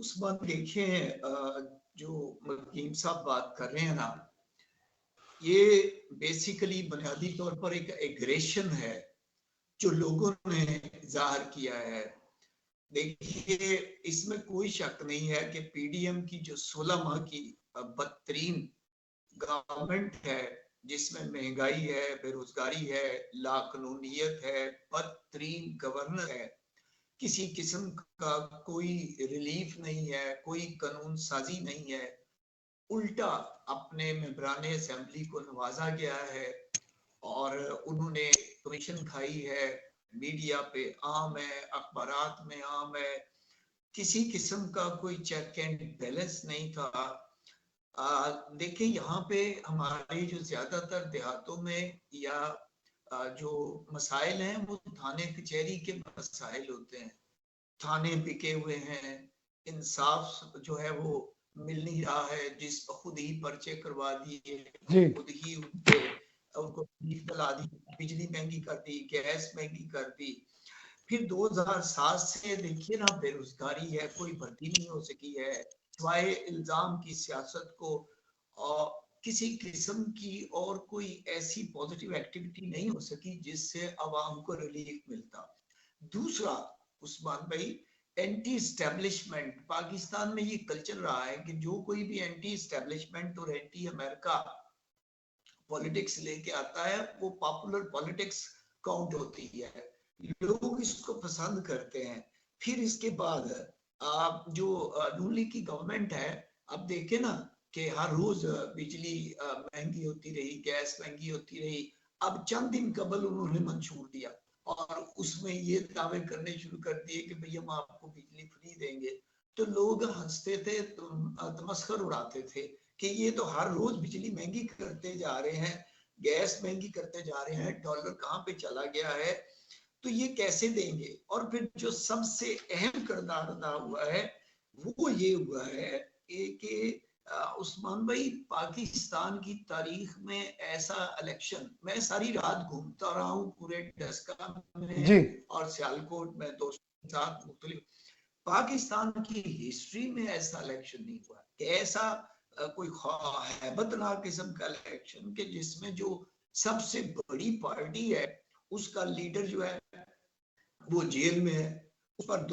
उस बात देखें, जो मकीम साहब बात कर रहे हैं ना, ये बेसिकली बुनियादी तौर पर एक एग्रेशन है जो लोगों ने जाहिर किया है। देखिए, इसमें कोई शक नहीं है कि पीडीएम की जो 16 माह की बदतरीन गवर्नमेंट है, जिसमें महंगाई है, बेरोजगारी है, लाकानूनियत है, बदतरीन गवर्नर है, किसी किस्म का कोई रिलीफ नहीं है, कोई कानून साजी नहीं है, उल्टा अपने मेंबरान असेंबली को नवाजा गया है और उन्होंने कमीशन खाई है, मीडिया पे आम है, अखबारात में आम है, किसी किस्म का कोई चेक एंड बैलेंस नहीं था। देखिए, यहाँ पे हमारे जो ज्यादातर देहातों में या जो मसाइल हैं वो थाने कचहरी के मसाइल होते हैं। थाने बिके हुए हैं, इंसाफ जो है वो मिल नहीं रहा है, जिस खुद ही पर्चे करवा दिए, खुद ही उनको दिला दी, बिजली महंगी कर दी, गैस महंगी कर दी। फिर 2007 से देखिए ना, बेरोजगारी है, कोई भर्ती नहीं हो सकी है, सिवाय इल्जाम की सियासत को, और किसी किस्म की और कोई ऐसी पॉजिटिव एक्टिविटी नहीं हो सकी जिससे आवाम को रिलीफ मिलता। दूसरा, उस्मान भाई, एंटी स्टैब्लिशमेंट पाकिस्तान में ये कल्चर रहा है कि जो कोई भी एंटी स्टैब्लिशमेंट और एंटी अमेरिका पॉलिटिक्स लेके आता है वो पॉपुलर पॉलिटिक्स काउंट होती है, लोग इसको पसंद करते हैं। फिर इसके बाद आप जो नून लीग की गवर्नमेंट है, अब देखे ना कि हर रोज बिजली महंगी होती रही, गैस महंगी होती रही। अब चंद दिन कबल उन्होंने मंजूर दिया और उसमें ये दावे करने शुरू कर दिए कि भाई हम आपको बिजली फ्री देंगे। तो लोग हंसते थे, तमस्खर उड़ाते थे कि ये तो हर रोज बिजली महंगी करते जा रहे हैं, गैस महंगी करते जा रहे हैं, डॉलर कहाँ पे चला गया है, तो ये कैसे देंगे। और फिर जो सबसे अहम किरदार अदा हुआ है वो ये हुआ है कि उस्मान भाई, पाकिस्तान की तारीख में ऐसा इलेक्शन, मैं सारी रात घूमता रहा हूँ पूरे डस्का में और सियालकोट में दोस्तों के साथ मुख्तलिफ, पाकिस्तान की हिस्ट्री में ऐसा इलेक्शन नहीं हुआ कि ऐसा कोई हैबतनाक किस्म का इलेक्शन के जिसमें जो सबसे बड़ी पार्टी है उसका लीडर जो है वो जेल में है, उस पर